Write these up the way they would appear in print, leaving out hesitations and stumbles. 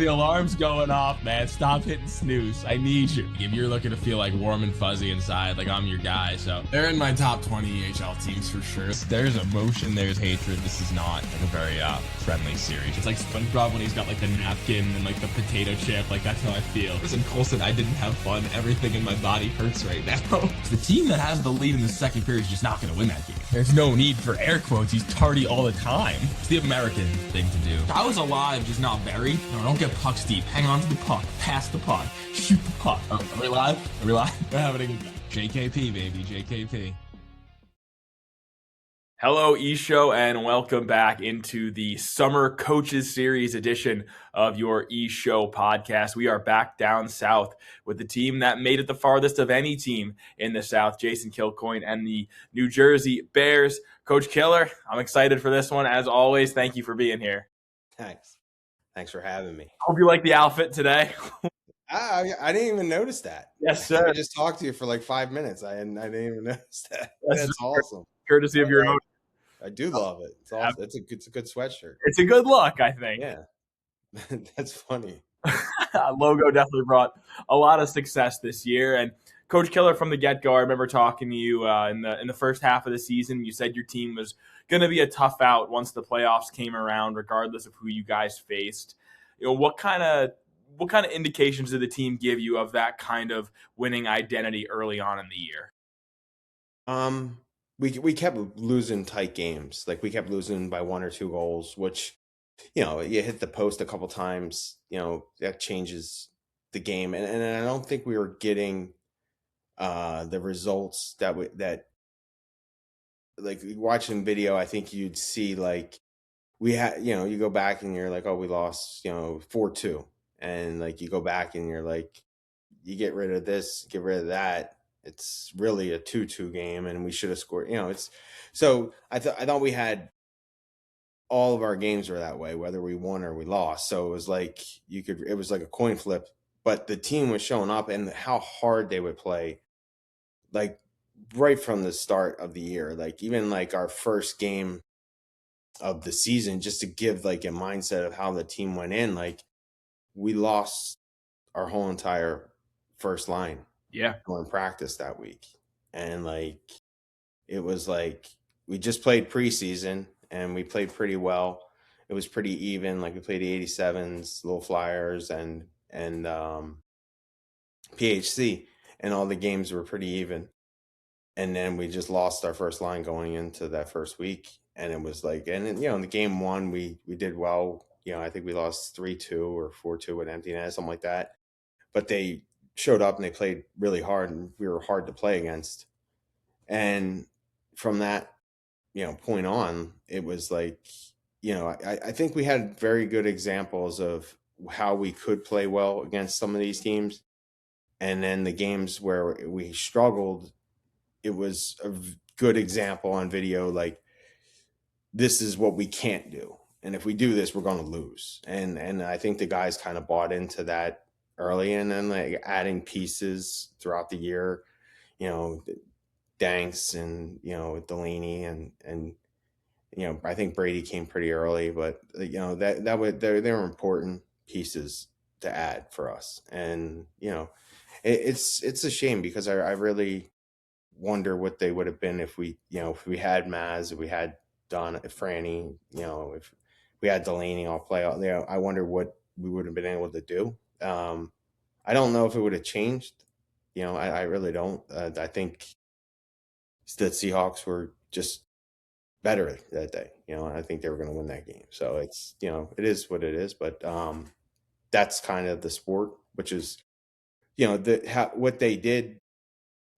The alarm's going off, man. Stop hitting snooze. I need you. If you're looking to feel like warm and fuzzy inside, like I'm your guy, so they're in my top 20 AHL teams for sure. There's emotion, there's hatred. This is not like a very friendly series. It's like SpongeBob when he's got like the napkin and like the potato chip. Like that's how I feel. Listen, Colson, I didn't have fun. Everything in my body hurts right now. The team that has the lead in the second period is just not going to win that game. There's no need for air quotes. He's tardy all the time. It's the American thing to do. I was alive, just not buried. No, don't get pucks deep. Hang on to the puck. Pass the puck. Shoot the puck. Oh, are we live? Are we live? We're having a good time. JKP, baby. JKP. Hello, E-Show, and welcome back into the Summer Coaches Series edition of your E-Show podcast. We are back down south with the team that made it the farthest of any team in the South, Jason Kilcoyne and the New Jersey Bears. Coach Killer, I'm excited for this one. As always, thank you for being here. Thanks for having me. Hope you like the outfit today. I didn't even notice that. Yes, sir. I just talked to you for like 5 minutes. I didn't even notice that. That's awesome. Courtesy of your own. I do love it. It's awesome. It's a good sweatshirt. It's a good look, I think. Yeah, that's funny. Logo definitely brought a lot of success this year. And Coach Killer, from the get-go, I remember talking to you in the first half of the season. You said your team was going to be a tough out once the playoffs came around, regardless of who you guys faced. You know, what kind of indications did the team give you of that kind of winning identity early on in the year? We kept losing tight games. Like, we kept losing by 1 or 2 goals, which, you know, you hit the post a couple times, you know, that changes the game. And I don't think we were getting the results that like watching video, I think you'd see like we had, you know, you go back and you're like, oh, we lost, you know, 4-2. And like you go back and you're like, you get rid of this, get rid of that. It's really a 2-2 game, and we should have scored. You know, it's so I thought we had all of our games were that way, whether we won or we lost. So it was like it was like a coin flip. But the team was showing up, and how hard they would play, like right from the start of the year. Like even like our first game of the season, just to give like a mindset of how the team went in. Like we lost our whole entire first line. Yeah. In practice that week. And like it was like we just played preseason and we played pretty well. It was pretty even. Like we played the 87s, Little Flyers and PHC, and all the games were pretty even. And then we just lost our first line going into that first week. And it was like, and then, you know, in the game one, we did well. You know, I think we lost 3-2 or 4-2 with empty net, something like that. But they showed up and they played really hard, and we were hard to play against. And from that, you know, point on, it was like, you know, I think we had very good examples of how we could play well against some of these teams. And then the games where we struggled, it was a good example on video, like this is what we can't do. And if we do this, we're going to lose. And I think the guys kind of bought into that early, and then like adding pieces throughout the year, you know, Danks and, you know, Delaney and, you know, I think Brady came pretty early, but you know, they were important pieces to add for us. And, you know, it's a shame because I really wonder what they would have been if we had Maz, if we had Franny, you know, if we had Delaney all play out there. I wonder what we would have been able to do. I don't know if it would have changed. You know, I really don't. I think the Seahawks were just better that day. You know, and I think they were going to win that game. So it's, you know, it is what it is. But that's kind of the sport, which is, you know, what they did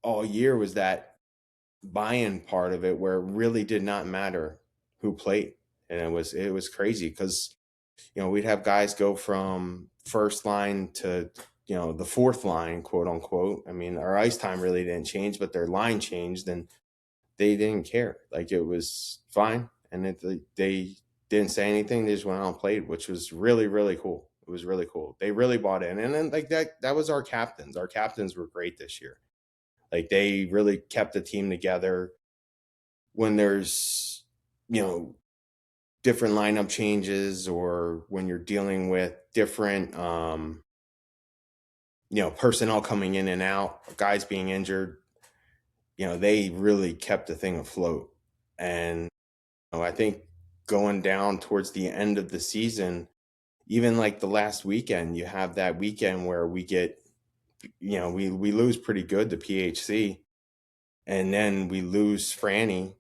all year was that buy-in part of it, where it really did not matter who played. And it was crazy because, you know, we'd have guys go from first line to, you know, the fourth line, quote unquote. I mean, our ice time really didn't change, but their line changed, and they didn't care. Like it was fine. And they didn't say anything. They just went out and played, which was really, really cool. It was really cool. They really bought in. And then like that was our captains. Our captains were great this year. Like they really kept the team together when there's, you know, different lineup changes, or when you're dealing with different, personnel coming in and out, guys being injured, they really kept the thing afloat. And I think going down towards the end of the season, even like the last weekend, you have that weekend where we get, we lose pretty good to PHC, and then we lose Franny,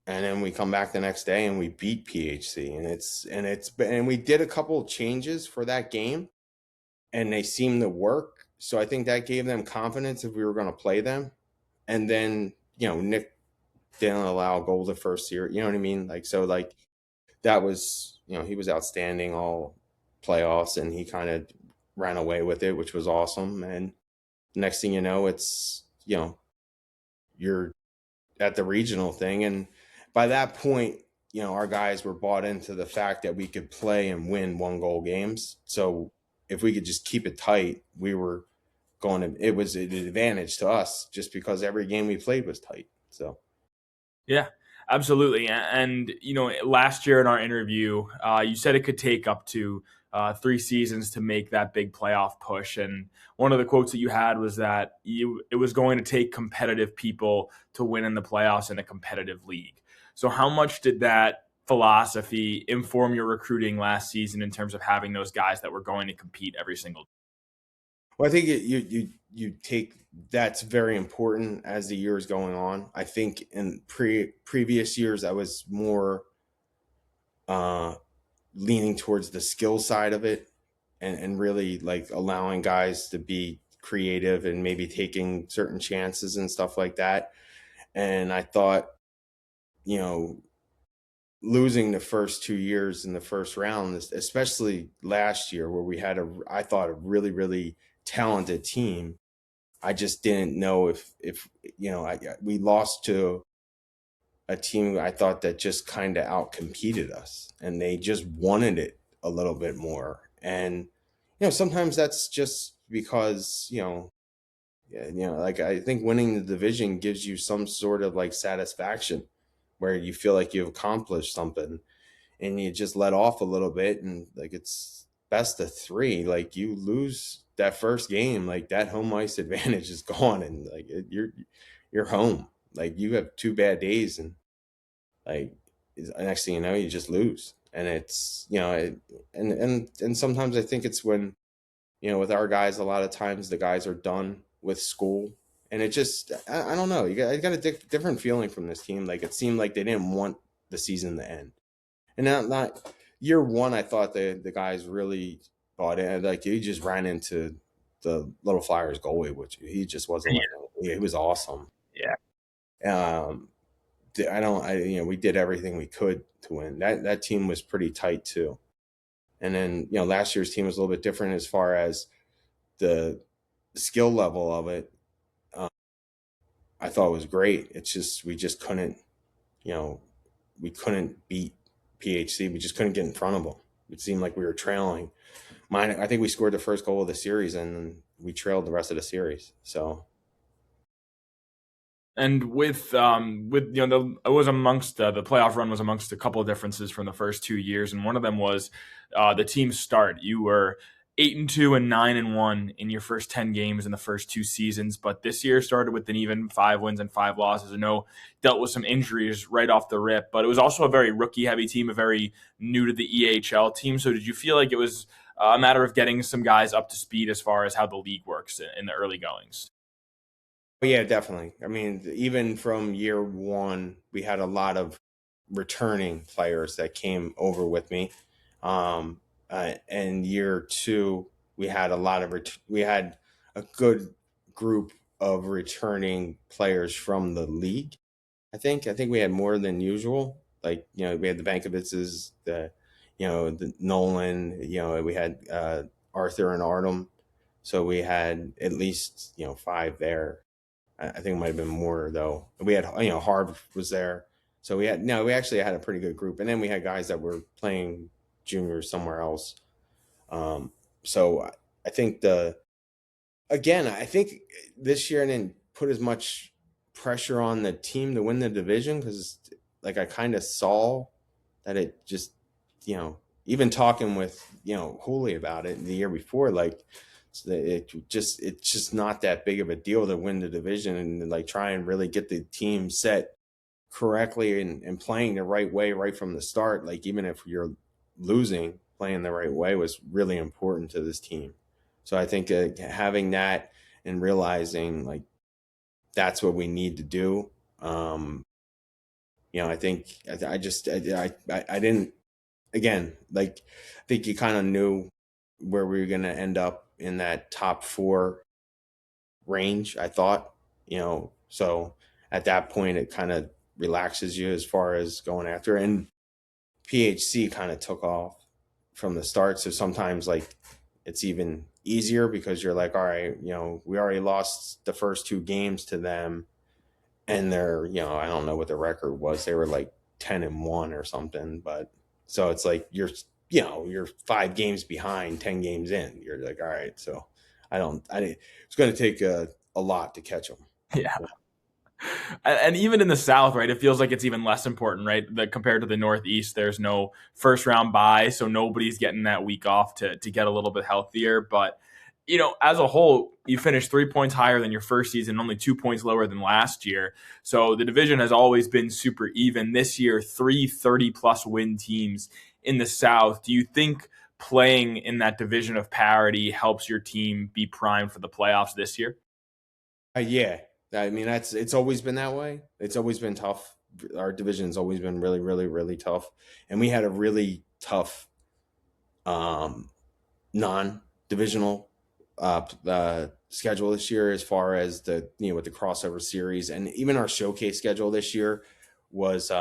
and then we come back the next day and we beat PHC, and we did a couple of changes for that game, and they seemed to work. So I think that gave them confidence if we were going to play them. And then, Nick didn't allow a goal the first year. You know what I mean? Like, so like that was, he was outstanding all playoffs, and he kind of ran away with it, which was awesome. And next thing you know, it's, you're at the regional thing. And by that point, our guys were bought into the fact that we could play and win 1-goal games. So if we could just keep it tight, we were going to, it was an advantage to us just because every game we played was tight. So. Yeah, absolutely. And, last year in our interview, you said it could take up to 3 seasons to make that big playoff push. And one of the quotes that you had was that it was going to take competitive people to win in the playoffs in a competitive league. So how much did that philosophy inform your recruiting last season in terms of having those guys that were going to compete every single day? Well, I think you take, that's very important as the year is going on. I think in previous years, I was more leaning towards the skill side of it, and really like allowing guys to be creative and maybe taking certain chances and stuff like that. And I thought, losing the first 2 years in the first round, especially last year where we had I thought a really, really talented team. I just didn't know if we lost to a team I thought that just kind of outcompeted us, and they just wanted it a little bit more. And sometimes that's just because like I think winning the division gives you some sort of like satisfaction where you feel like you've accomplished something, and you just let off a little bit, and like it's best of 3. Like you lose that first game, like that home ice advantage is gone, and like you're home. Like you have 2 bad days, and like next thing you know, you just lose. And it's and sometimes I think it's when with our guys, a lot of times the guys are done with school, and it just I don't know. I got a different feeling from this team. Like it seemed like they didn't want the season to end. And not year one, I thought the guys really bought in. Like he just ran into the Little Flyers goalie, which he just wasn't like. Yeah, he was awesome. Yeah. We did everything we could to win. That team was pretty tight too. And then last year's team was a little bit different as far as the skill level of it. I thought was great. It's just we just couldn't, we couldn't beat PHC. We just couldn't get in front of them. It seemed like we were trailing. I think we scored the first goal of the series, and we trailed the rest of the series. So. And with it was amongst the playoff run was amongst a couple of differences from the first 2 years, and one of them was the team's start. You were 8-2 and 9-1 in your first 10 games in the first 2 seasons, but this year started with an even 5 wins and 5 losses. I know dealt with some injuries right off the rip, but it was also a very rookie-heavy team, a very new to the EHL team. So did you feel like it was a matter of getting some guys up to speed as far as how the league works in the early goings? Yeah, definitely. I mean, even from year one, we had a lot of returning players that came over with me. And year 2, we had we had a good group of returning players from the league. I think we had more than usual. Like we had the Bankovitzes, the Nolan. We had Arthur and Artem. So we had at least 5 there. I think it might have been more though. We had Harv was there, so we actually had a pretty good group, and then we had guys that were playing juniors somewhere else. So I think I think this year I didn't put as much pressure on the team to win the division, because like I kind of saw that it just even talking with, Hooley about it the year before, like, it's just not that big of a deal to win the division and like try and really get the team set correctly and playing the right way right from the start. Like, even if you're losing, playing the right way was really important to this team. So I think having that and realizing like that's what we need to do. I think I didn't, again, like, I think you kind of knew where we were going to end up in that top 4 range, I thought, so at that point it kind of relaxes you as far as going after it. And PHC kind of took off from the start. So sometimes like it's even easier because you're like, all right, we already lost the first 2 games to them. And they're, I don't know what the record was. They were like 10-1 or something. But so it's like you're 5 games behind, 10 games in. You're like, all right. So it's going to take a lot to catch them. Yeah. And even in the South, right, it feels like it's even less important, right? Compared to the Northeast, there's no first round bye, so nobody's getting that week off to get a little bit healthier. But, as a whole, you finished 3 points higher than your first season, only 2 points lower than last year. So the division has always been super even. This year, 3 30-plus win teams in the South. Do you think playing in that division of parity helps your team be primed for the playoffs this year? Yeah. I mean, it's always been that way. It's always been tough. Our division's always been really, really, really tough. And we had a really tough non-divisional schedule this year, as far as with the crossover series, and even our showcase schedule this year was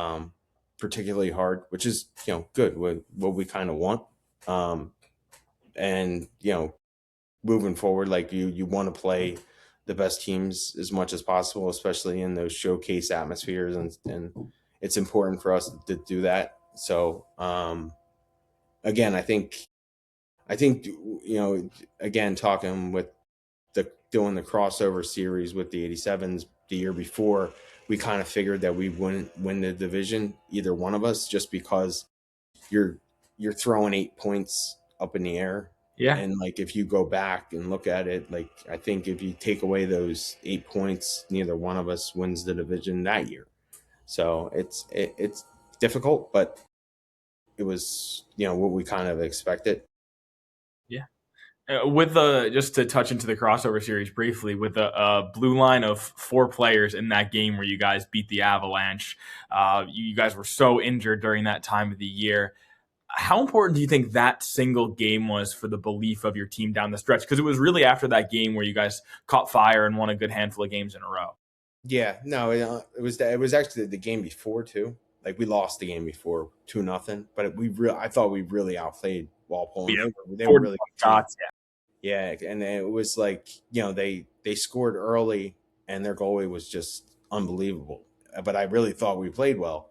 particularly hard, which is good, what we kind of want. And moving forward, like you want to play the best teams as much as possible, especially in those showcase atmospheres, and it's important for us to do that. So again, I think again, talking with doing the crossover series with the 87s the year before, we kind of figured that we wouldn't win the division, either one of us, just because you're throwing 8 points up in the air. Yeah. And like, if you go back and look at it, like, I think if you take away those 8 points, neither one of us wins the division that year. So it's difficult, but it was, what we kind of expected. Yeah. With just to touch into the crossover series briefly, with a blue line of 4 players in that game where you guys beat the Avalanche, you guys were so injured during that time of the year. How important do you think that single game was for the belief of your team down the stretch? Because it was really after that game where you guys caught fire and won a good handful of games in a row. Yeah, no, it was actually the game before too. Like, we lost the game before 2-0, but I thought we really outplayed Walpole. Yeah, They were really good shots. Yeah, and it was like, they scored early and their goalie was just unbelievable. But I really thought we played well.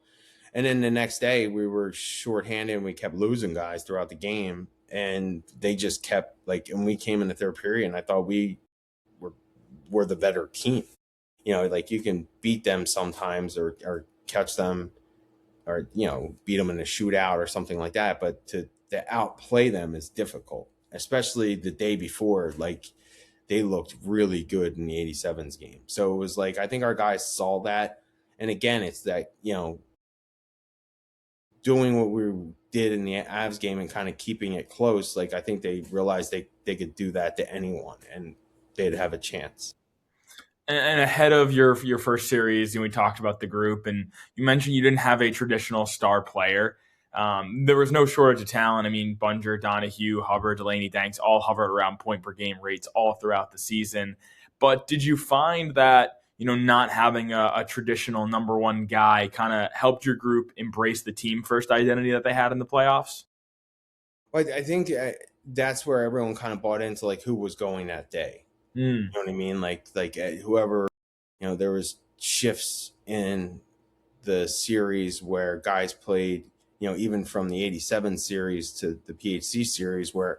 And then the next day we were shorthanded and we kept losing guys throughout the game, and they just kept like, and we came in the third period and I thought we were the better team. Like, you can beat them sometimes or catch them or, beat them in a shootout or something like that. But to outplay them is difficult, especially the day before. Like, they looked really good in the 87s game. So it was like, I think our guys saw that. And again, it's that, doing what we did in the Avs game and kind of keeping it close. Like, I think they realized they could do that to anyone and they'd have a chance. And ahead of your first series, we talked about the group, and you mentioned you didn't have a traditional star player. There was no shortage of talent. I mean, Bunger, Donahue, Hubbard, Delaney, Danks all hovered around point per game rates all throughout the season. But did you find that, not having a traditional number one guy kind of helped your group embrace the team first identity that they had in the playoffs? Well, I think that's where everyone kind of bought into like who was going that day. You know what I mean? Like whoever, there was shifts in the series where guys played, even from the 87 series to the PHC series, where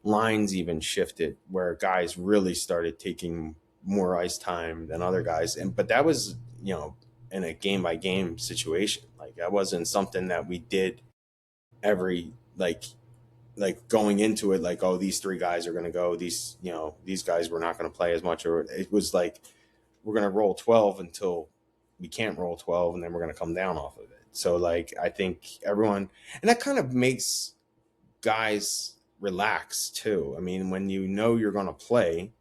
lines even shifted, where guys really started taking more ice time than other guys. But that was, in a game by game situation. Like, that wasn't something that we did every going into it, like, oh, these three guys are going to go, these guys were not going to play as much, or it was like we're going to roll 12 until we can't roll 12, and then we're going to come down off of it. So like I think everyone, and that kind of makes guys relax too. I mean, when you're going to play,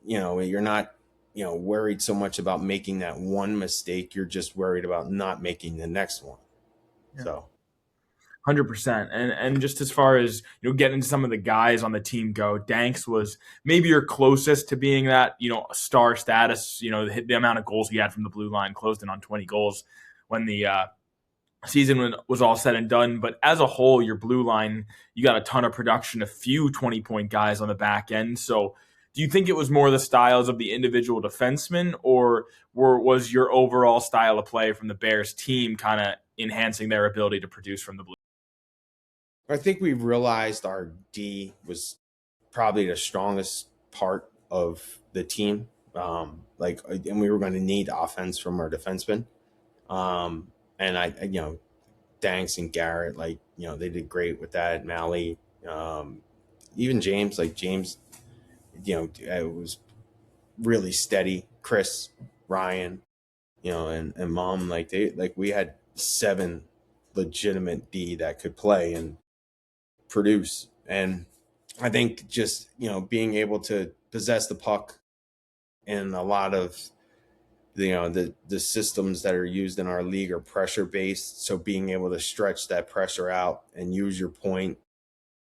you're not worried so much about making that one mistake. You're just worried about not making the next one. Yeah. So 100%. And just as far as getting some of the guys on the team go, Danks was maybe your closest to being that star status. The amount of goals he had from the blue line, closed in on 20 goals when the season was all said and done. But as a whole, your blue line, you got a ton of production, a few 20-point guys on the back end. So do you think it was more the styles of the individual defensemen, or was your overall style of play from the Bears team kind of enhancing their ability to produce from the blue? I think we realized our D was probably the strongest part of the team. And we were going to need offense from our defensemen. And Danks and Garrett, they did great with that. Malley, even James, it was really steady. Chris, Ryan, and Mom, we had 7 legitimate D that could play and produce. And I think just being able to possess the puck in a lot of the systems that are used in our league are pressure based, so being able to stretch that pressure out and use your point,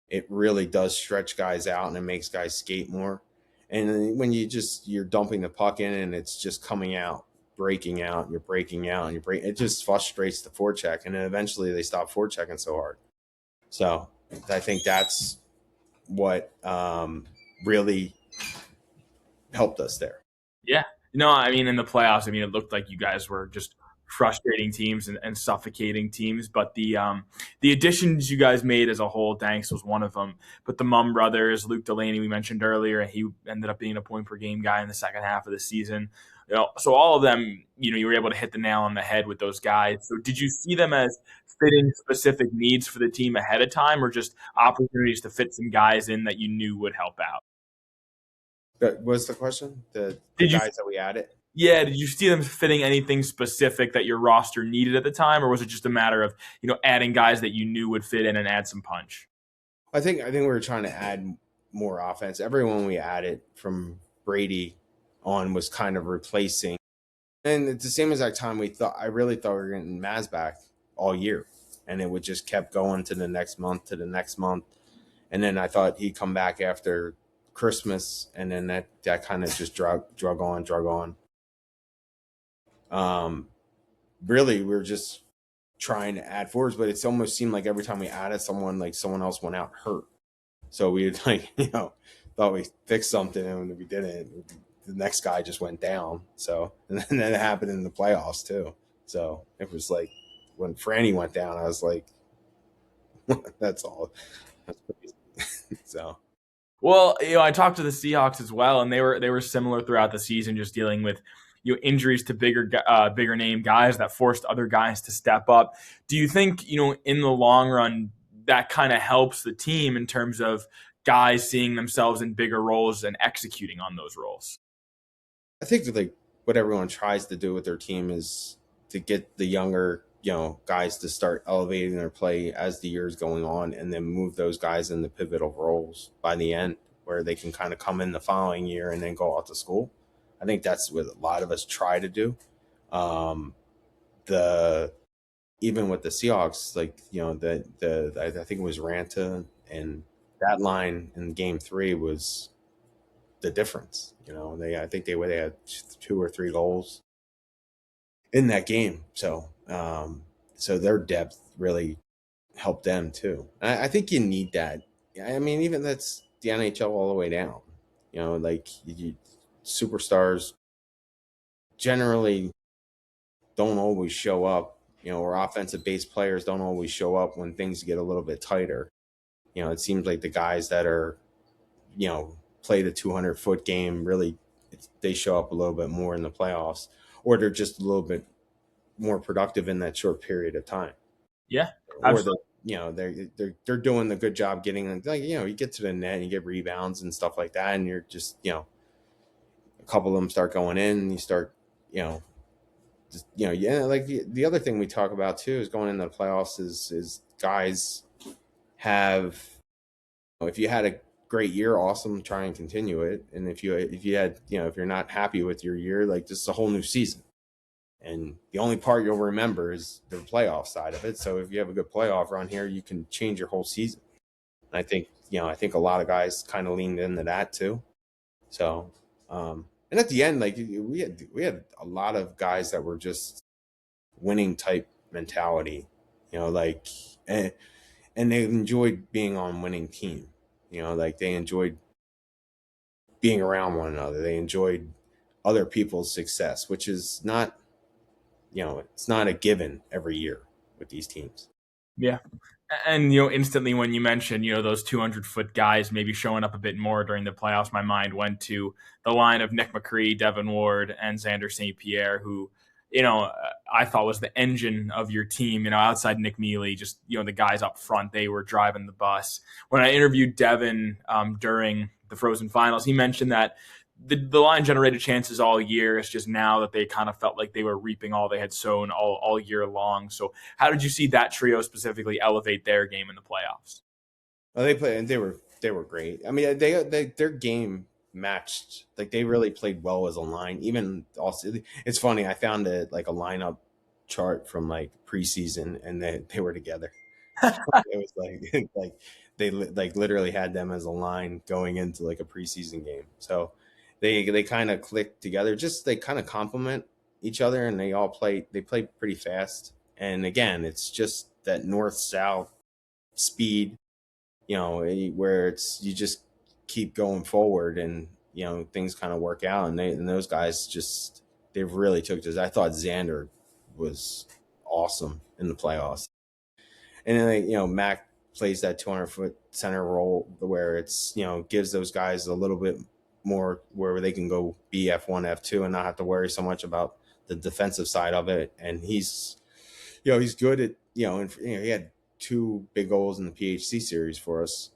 it really does stretch guys out and it makes guys skate more. And when you're dumping the puck in and it's just coming out, breaking out, you're breaking out, and it just frustrates the forecheck, and then eventually they stop forechecking so hard. So I think that's what really helped us there. Yeah. I mean, in the playoffs, it looked like you guys were just frustrating teams and suffocating teams. But the additions you guys made as a whole, Danks was one of them. But the Mum brothers, Luke Delaney, we mentioned earlier, he ended up being a point per game guy in the second half of the season. So all of them, you were able to hit the nail on the head with those guys. So did you see them as fitting specific needs for the team ahead of time, or just opportunities to fit some guys in that you knew would help out? That was the question? The guys that we added? Yeah, did you see them fitting anything specific that your roster needed at the time, or was it just a matter of adding guys that you knew would fit in and add some punch? I think we were trying to add more offense. Everyone we added from Brady on was kind of replacing, and at the same exact time I really thought we were getting Maz back all year, and it would just kept going to the next month, and then I thought he'd come back after Christmas, and then that kind of just drug on. Really, we were just trying to add forwards, but it's almost seemed like every time we added someone, someone else went out hurt. So we thought we fixed something, and when we didn't, the next guy just went down. So, and then it happened in the playoffs too. So it was like when Franny went down, I was like, that's all. That's crazy. So. Well, I talked to the Seahawks as well, and they were similar throughout the season, just dealing with injuries to bigger name guys that forced other guys to step up. Do you think in the long run that kind of helps the team in terms of guys seeing themselves in bigger roles and executing on those roles? I think what everyone tries to do with their team is to get the younger guys to start elevating their play as the year's going on, and then move those guys into pivotal roles by the end, where they can kind of come in the following year and then go out to school. I think that's what a lot of us try to do. Even with the Seahawks, I think it was Ranta, and that line in Game 3 was the difference. I think they had 2 or 3 goals in that game. So their depth really helped them too. I think you need that. I mean, even that's the NHL all the way down. Superstars generally don't always show up, or offensive based players don't always show up when things get a little bit tighter. It seems like the guys that are, play the 200-foot game, really, they show up a little bit more in the playoffs, or they're just a little bit more productive in that short period of time. Yeah, absolutely. they're doing the good job getting, like, you get to the net and you get rebounds and stuff like that, and you're just, a couple of them start going in, and you start, yeah, like the other thing we talk about too is going into the playoffs is guys have, if you had a great year, awesome, try and continue it. And if you had, if you're not happy with your year, like, this is a whole new season. And the only part you'll remember is the playoff side of it. So if you have a good playoff run here, you can change your whole season. And I think a lot of guys kind of leaned into that too. So, and at the end, like, we had a lot of guys that were just winning type mentality, like, and they enjoyed being on winning team. Like, they enjoyed being around one another. They enjoyed other people's success, which is not, it's not a given every year with these teams. Yeah. And, instantly when you mentioned, those 200-foot guys maybe showing up a bit more during the playoffs, my mind went to the line of Nick McCree, Devin Ward, and Xander St. Pierre, who, I thought was the engine of your team, outside Nick Mealy, just, the guys up front, they were driving the bus. When I interviewed Devin during the Frozen Finals, he mentioned that the line generated chances all year. It's just now that they kind of felt like they were reaping all they had sown all year long. So how did you see that trio specifically elevate their game in the playoffs? Well, they played, and they were great. I mean, their game matched. Like, they really played well as a line. Even also, it's funny. I found a lineup chart from like preseason, and they were together. It was like they literally had them as a line going into like a preseason game. So they kind of clicked together. Just, they kind of complement each other, and they play pretty fast. And again, it's just that north south speed, where it's, you just keep going forward, and things kind of work out. And those guys just, they really took this. I thought Xander was awesome in the playoffs. And then, Mac plays that 200-foot center role where it's, gives those guys a little bit more where they can go be F1, F2 and not have to worry so much about the defensive side of it. And he's good at, and he had 2 big goals in the PHC series for us.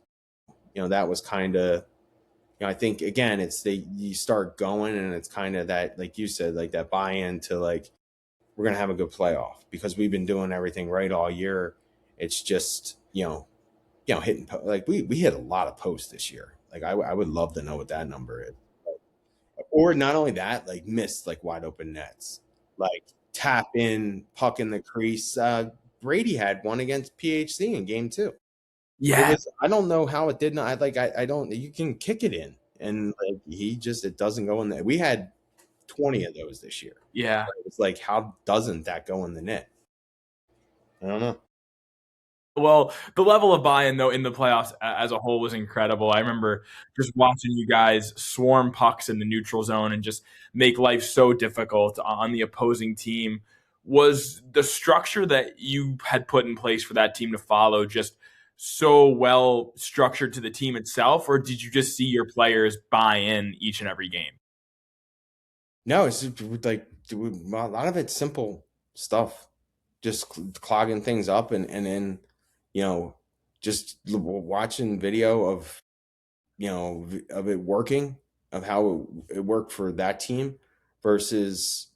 That was kind of, I think, again, you start going, and it's kind of that, like you said, like that buy-in to, like, we're going to have a good playoff because we've been doing everything right all year. It's just, hitting, like, we hit a lot of posts this year. Like, I would love to know what that number is. Or not only that, like, missed like wide open nets, like tap in, puck in the crease. Brady had one against PHC in game 2. It Yeah. was, I don't know how it did not, I don't, you can kick it in, and like, it doesn't go in there. We had 20 of those this year. Yeah. It's like, how doesn't that go in the net? I don't know. Well, the level of buy-in, though, in the playoffs as a whole was incredible. I remember just watching you guys swarm pucks in the neutral zone and just make life so difficult on the opposing team. Was the structure that you had put in place for that team to follow just so well structured to the team itself, or did you just see your players buy in each and every game? No, it's like, a lot of it's simple stuff, just clogging things up, and then, just watching video of, of it working, of how it worked for that team versus,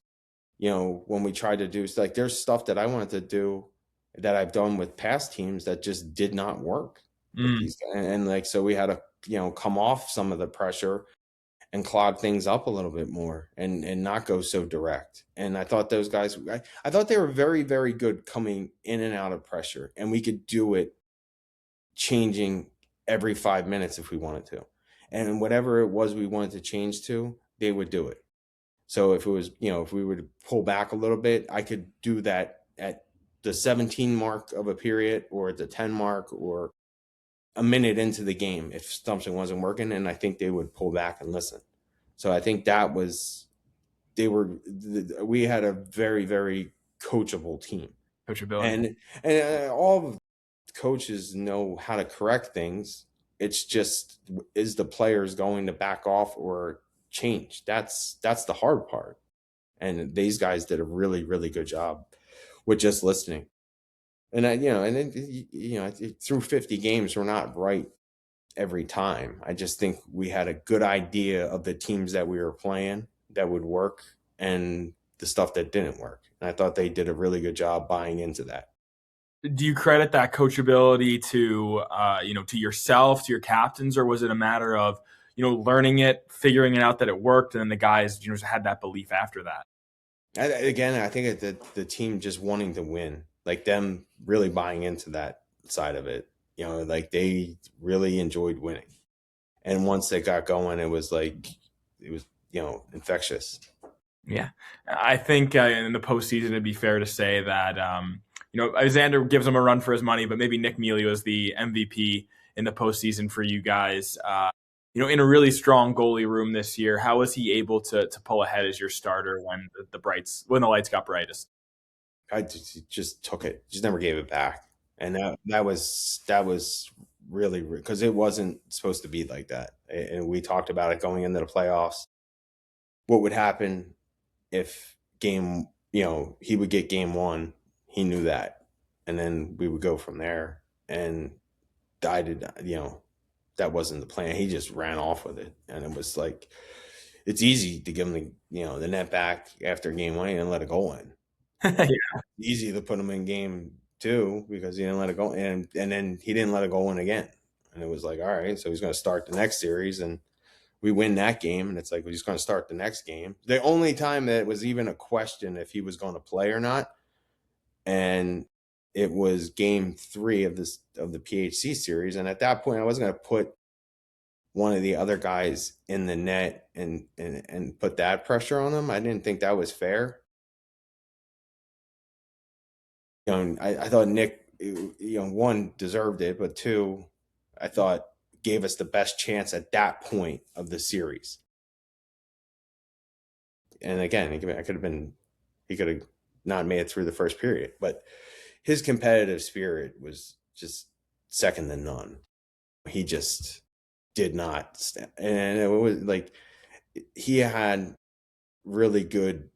when we tried to do, like, there's stuff that I wanted to do that I've done with past teams that just did not work with these guys. And like, so we had to, come off some of the pressure and clog things up a little bit more, and not go so direct. And I thought those guys, I thought they were very, very good coming in and out of pressure, and we could do it changing every 5 minutes if we wanted to. And whatever it was we wanted to change to, they would do it. So if it was, if we would pull back a little bit, I could do that at the 17 mark of a period, or at the 10 mark, or a minute into the game if something wasn't working, and I think they would pull back and listen. So I think that was, we had a very, very coachable team. Coachability. And all of coaches know how to correct things. It's just, is the players going to back off or change? That's the hard part. And these guys did a really, really good job with just listening. And and then, through 50 games, we're not right every time. I just think we had a good idea of the teams that we were playing that would work and the stuff that didn't work. And I thought they did a really good job buying into that. Do you credit that coachability to to yourself, to your captains, or was it a matter of learning it, figuring it out that it worked, and then the guys had that belief after that? I think the team just wanting to win, like them really buying into that side of it. Like they really enjoyed winning, and once they got going, it was infectious. Yeah, I think in the postseason, it'd be fair to say that Alexander gives him a run for his money, but maybe Nick Mealy was the MVP in the postseason for you guys. In a really strong goalie room this year, how was he able to pull ahead as your starter when the lights got brightest? I just took it, just never gave it back, and that was really, because it wasn't supposed to be like that, and we talked about it going into the playoffs. What would happen if he would get game one? He knew that, and then we would go from there. And I did, that wasn't the plan. He just ran off with it, and it was like, it's easy to give him the net back after game one and let it go in. Yeah. Easy to put him in game two because he didn't let it go, and then he didn't let it go in again. And it was like, all right, so he's going to start the next series, and we win that game, and it's like, we're just going to start the next game. The only time that it was even a question if he was going to play or not, and it was game 3 of the PHC series, and at that point, I wasn't going to put one of the other guys in the net and put that pressure on them. I didn't think that was fair. I thought Nick, one, deserved it, but two, I thought gave us the best chance at that point of the series. And again, he could have not made it through the first period, but his competitive spirit was just second to none. He just did not stand, and it was like he had really good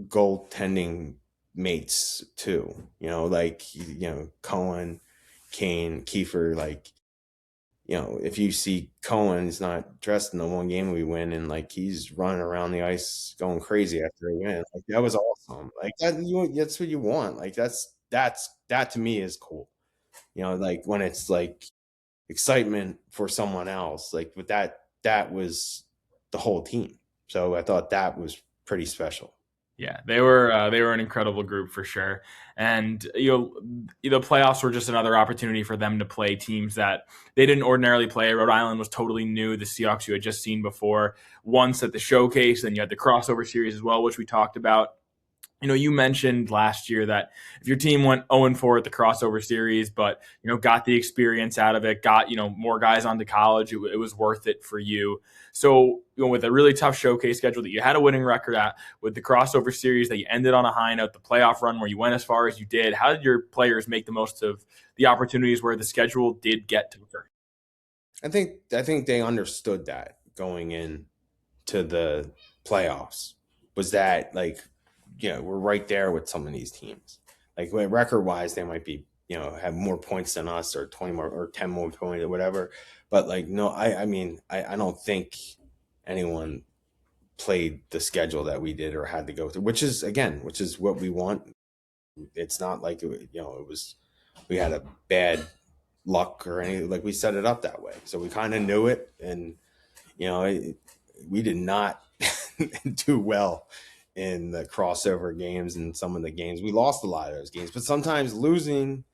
goaltending mates too. Cohen, Kane, Kiefer. If you see Cohen's not dressed in the one game we win, and he's running around the ice going crazy after a win, that was awesome. That's what you want. That to me is cool. When it's excitement for someone else, but that was the whole team. So I thought that was pretty special. Yeah, they were an incredible group for sure, and the playoffs were just another opportunity for them to play teams that they didn't ordinarily play. Rhode Island was totally new. The Seahawks you had just seen before once at the showcase, then you had the crossover series as well, which we talked about. You mentioned last year that if your team went 0-4 at the crossover series, but got the experience out of it, got more guys onto college, it was worth it for you. So with a really tough showcase schedule that you had a winning record at, with the crossover series that you ended on a high note, the playoff run where you went as far as you did, how did your players make the most of the opportunities where the schedule did get tougher? I think they understood that going in to the playoffs, was that we're right there with some of these teams. Record wise, they might be, have more points than us, or 20 more or 10 more points or whatever. But no, I mean, I don't think anyone played the schedule that we did or had to go through, which is what we want. It's not like we had a bad luck or anything. We set it up that way, so we kind of knew it, and we did not do well in the crossover games. And some of the games we lost a lot of those games, but sometimes losing,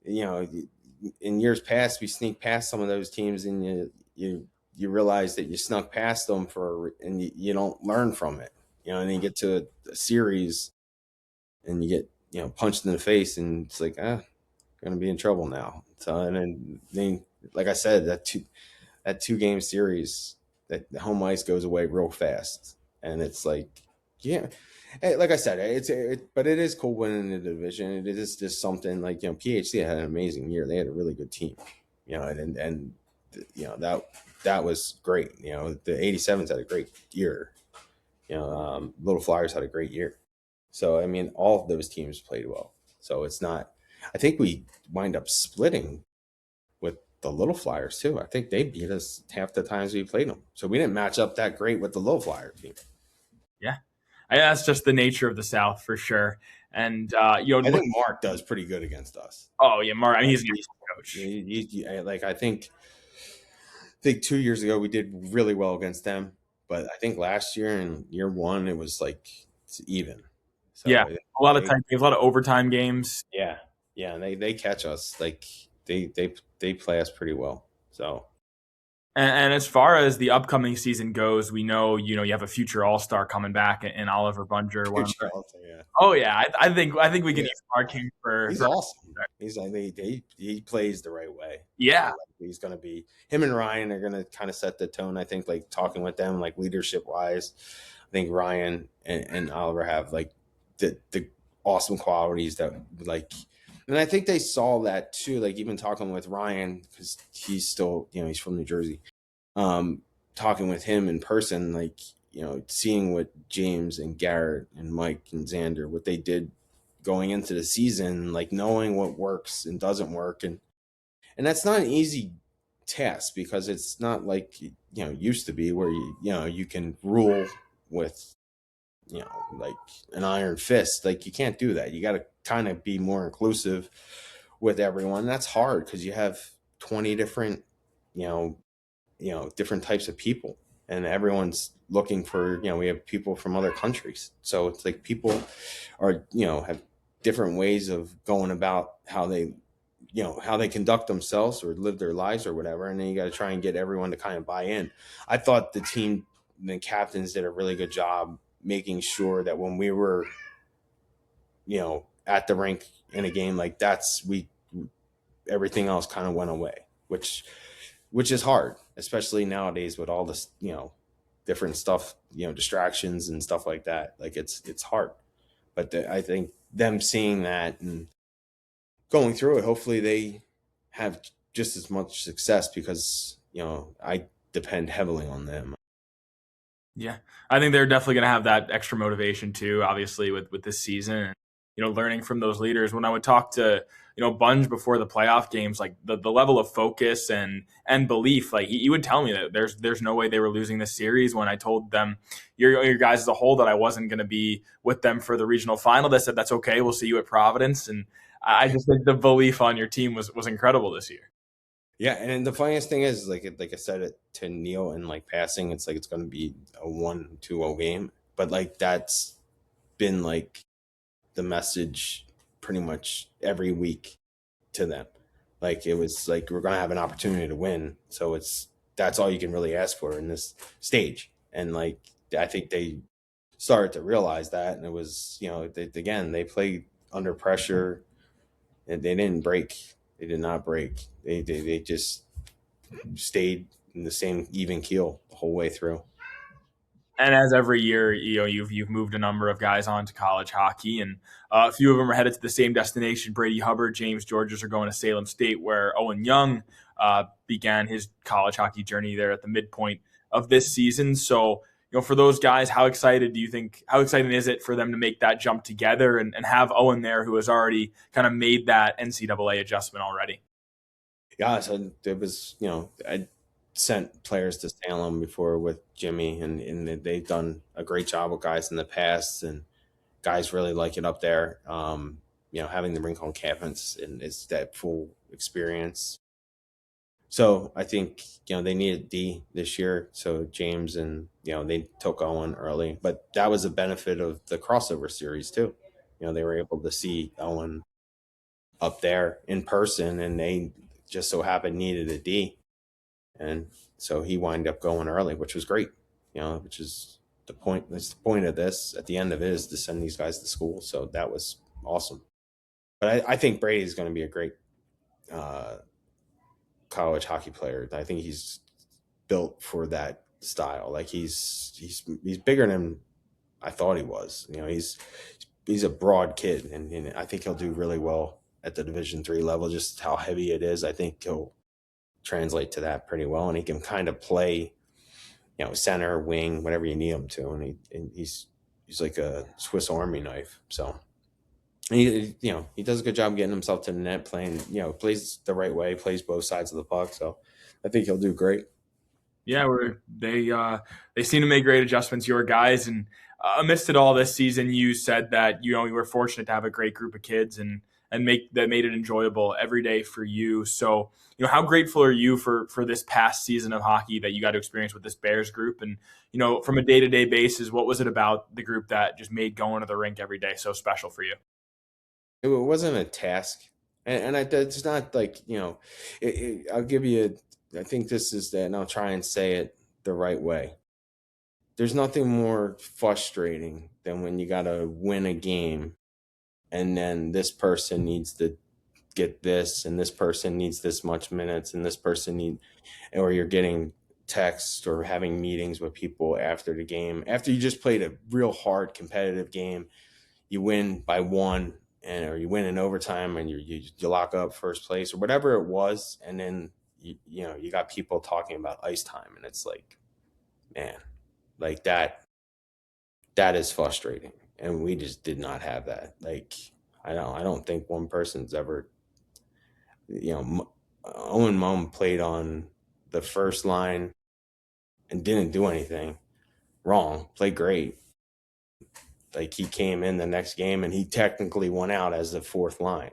in years past, we sneak past some of those teams, and you realize that you snuck past them and you don't learn from it, and then you get to a series and you get punched in the face, and it's like, gonna be in trouble now. So, and then like I said, that 2-game series, that the home ice goes away real fast, and it's yeah. Like I said, but it is cool winning the division. It is just something PHC had an amazing year. They had a really good team, and that was great. The 87s had a great year. Little Flyers had a great year. So I mean, all of those teams played well. So it's not. I think we wind up splitting with the Little Flyers too. I think they beat us half the times we played them. So we didn't match up that great with the Little Flyer team. Yeah, that's just the nature of the South for sure. And I think Mark does pretty good against us. Oh yeah, Mark. I mean, he's an coach. I think 2 years ago we did really well against them, but I think last year in year one it was like it's even. So yeah, a lot of time games, a lot of overtime games. Yeah, and they catch us like they play us pretty well. So. And as far as the upcoming season goes, we know you have a future All-Star coming back in Oliver Bunger. Future All-Star, yeah. Oh yeah, I think we can use Mark King for. He's awesome. He's like he plays the right way. Yeah, he's gonna be. Him and Ryan are gonna kind of set the tone. I think like talking with them like leadership wise. I think Ryan and Oliver have like the awesome qualities that like. And I think they saw that too, like even talking with Ryan, because he's still, he's from New Jersey. Talking with him in person, like, seeing what James and Garrett and Mike and Xander, what they did going into the season, like knowing what works and doesn't work. And that's not an easy task because it's not like, used to be where, you can rule with, like an iron fist. Like you can't do that. You got to kind of be more inclusive with everyone. That's hard because you have 20 different, different types of people, and everyone's looking for, we have people from other countries. So it's like people are, have different ways of going about how they, how they conduct themselves or live their lives or whatever. And then you got to try and get everyone to kind of buy in. I thought the captains did a really good job making sure that when we were, at the rink in a game, like everything else kind of went away, which is hard, especially nowadays with all this, different stuff, distractions and stuff like that. Like it's hard, but I think them seeing that and going through it, hopefully they have just as much success because, I depend heavily on them. Yeah, I think they're definitely going to have that extra motivation too, obviously with this season, learning from those leaders. When I would talk to, Bunge before the playoff games, like the level of focus and belief, like he would tell me that there's no way they were losing this series. When I told them your guys as a whole that I wasn't going to be with them for the regional final, they said, that's okay. We'll see you at Providence. And I just think the belief on your team was incredible this year. Yeah, and the funniest thing is, like I said it to Neil in like passing, it's like it's going to be a 1-2-0 game, but like that's been like the message pretty much every week to them. Like it was like we're going to have an opportunity to win, so that's all you can really ask for in this stage. And like I think they started to realize that, and it was they played under pressure, and they didn't break. They did not break. They just stayed in the same even keel the whole way through. And as every year, you've moved a number of guys on to college hockey, and a few of them are headed to the same destination. Brady Hubbard, James Georges are going to Salem State, where Owen Young began his college hockey journey there at the midpoint of this season. So, for those guys, how exciting is it for them to make that jump together and have Owen there, who has already kind of made that NCAA adjustment already? Yeah, so it was, I sent players to Salem before with Jimmy, and they've done a great job with guys in the past, and guys really like it up there. Having the rink on campus and it's that full experience. So I think, they needed D this year. So James and, they took Owen early, but that was a benefit of the crossover series too. They were able to see Owen up there in person, and they just so happened needed a D. And so he wound up going early, which was great, which is the point. That's the point of this. At the end of it is to send these guys to school. So that was awesome. But I think Brady is going to be a great college hockey player. I think he's built for that style. Like he's bigger than I thought he was. He's a broad kid, and I think he'll do really well at the Division III level. Just how heavy it is, I think he'll translate to that pretty well, and he can kind of play, center, wing, whatever you need him to, and he's like a Swiss Army knife. So And he does a good job getting himself to the net, playing, plays the right way, plays both sides of the puck. So I think he'll do great. Yeah, they seem to make great adjustments, your guys. And amidst it all this season, you said that you were fortunate to have a great group of kids and made it enjoyable every day for you. So how grateful are you for this past season of hockey that you got to experience with this Bears group? And from a day-to-day basis, what was it about the group that just made going to the rink every day so special for you? It wasn't a task, and it's not like I'll give you. I think this is that, and I'll try and say it the right way. There's nothing more frustrating than when you got to win a game, and then this person needs to get this, and this person needs this much minutes, and this person or you're getting texts or having meetings with people after the game. After you just played a real hard competitive game, you win by one, or you win in overtime, and you lock up first place or whatever it was, and then you got people talking about ice time, and it's like, man, like that is frustrating, and we just did not have that. Like I don't think one person's ever, Owen Mum played on the first line and didn't do anything wrong, played great. Like he came in the next game and he technically went out as the fourth line,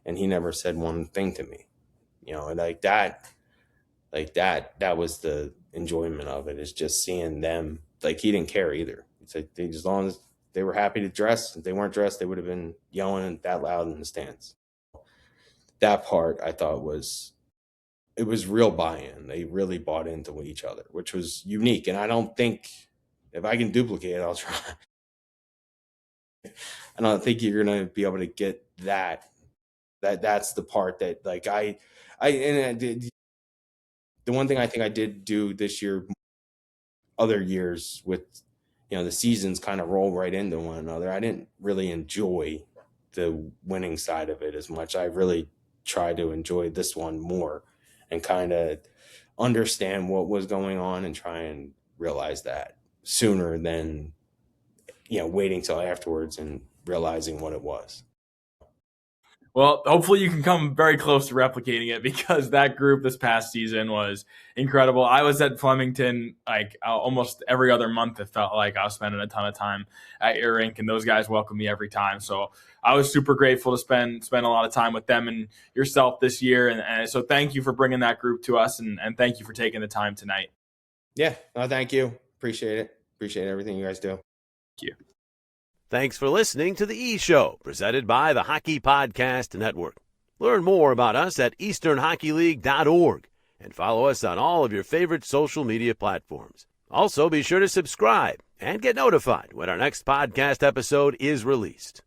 and he never said one thing to me, like that was the enjoyment of it, is just seeing them. Like he didn't care either. It's like as long as they were happy to dress. If they weren't dressed, they would have been yelling that loud in the stands. That part I thought was real buy-in. They really bought into each other, which was unique. And I don't think, if I can duplicate it, I'll try. I don't think you're going to be able to get that. That's the part that, like, I did. The one thing I think I did do this year, other years with, the seasons kind of roll right into one another, I didn't really enjoy the winning side of it as much. I really tried to enjoy this one more and kind of understand what was going on and try and realize that sooner than, waiting till afterwards and realizing what it was. Well, hopefully you can come very close to replicating it, because that group this past season was incredible. I was at Flemington like almost every other month. It felt like I was spending a ton of time at your rink, and those guys welcomed me every time. So I was super grateful to spend a lot of time with them and yourself this year. And so thank you for bringing that group to us, and thank you for taking the time tonight. Yeah, no, thank you. Appreciate it. Appreciate everything you guys do. Thank you. Thanks for listening to The E-Show, presented by the Hockey Podcast Network. Learn more about us at easternhockeyleague.org and follow us on all of your favorite social media platforms. Also, be sure to subscribe and get notified when our next podcast episode is released.